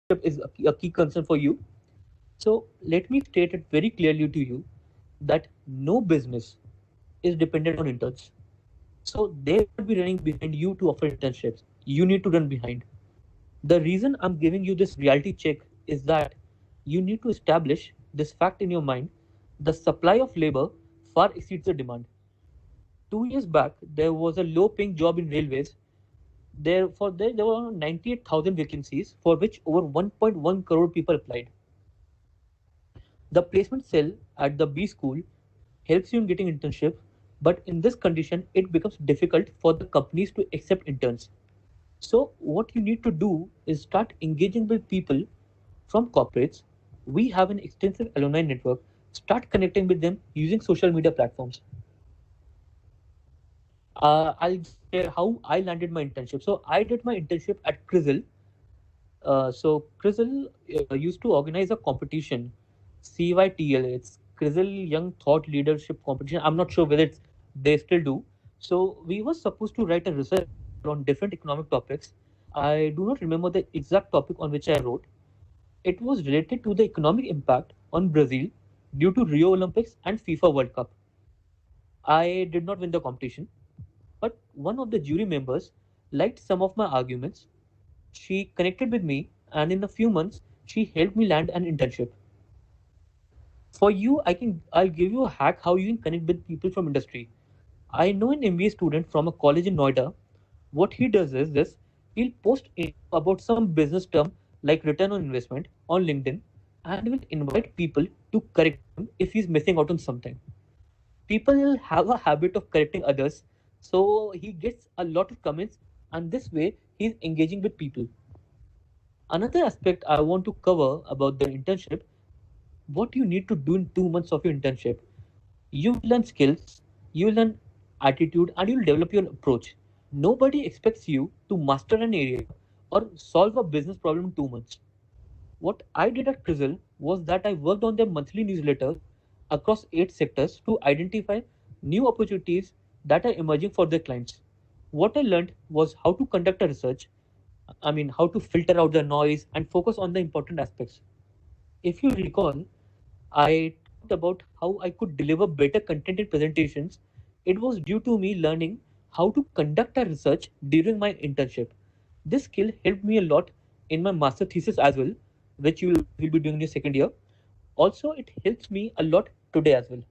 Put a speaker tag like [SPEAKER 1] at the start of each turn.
[SPEAKER 1] is a key concern for you. So let me state it very clearly to you that no business is dependent on interns. So they will not be running behind you to offer internships. You need to run behind. The reason I'm giving you this reality check is that you need to establish this fact in your mind: the supply of labor far exceeds the demand. 2 years back, there was a low paying job in railways. There were around 98,000 vacancies for which over 1.1 crore people applied. The placement cell at the B school helps you in getting internship, but in this condition, it becomes difficult for the companies to accept interns. So what you need to do is start engaging with people from corporates. We have an extensive alumni network. Start connecting with them using social media platforms. I'll just share how I landed my internship. So I did my internship at Crizzle. So Crizzle used to organize a competition, CYTL. It's Crizzle Young Thought Leadership Competition. I'm not sure whether they still do. So we were supposed to write a research paper on different economic topics. I do not remember the exact topic on which I wrote. It was related to the economic impact on Brazil due to Rio Olympics and FIFA World Cup. I did not win the competition, but one of the jury members liked some of my arguments. She connected with me, and in a few months, she helped me land an internship. For you, I'll give you a hack how you can connect with people from industry. I know an MBA student from a college in Noida. What he does is this: he'll post about some business term like return on investment on LinkedIn, and will invite people to correct him if he's missing out on something. People have a habit of correcting others, so he gets a lot of comments, and this way he's engaging with people. Another aspect I want to cover about the internship: what you need to do in 2 months of your internship. You will learn skills, you will learn attitude, and you will develop your approach. Nobody expects you to master an area or solve a business problem in 2 months. What I did at Crizzle was that I worked on their monthly newsletters across 8 sectors to identify new opportunities that are emerging for their clients. What I learned was how to conduct a research, how to filter out the noise and focus on the important aspects. If you recall, I talked about how I could deliver better content in presentations. It was due to me learning how to conduct a research during my internship. This skill helped me a lot in my master thesis as well, which you will be doing in your second year. Also, it helps me a lot today as well.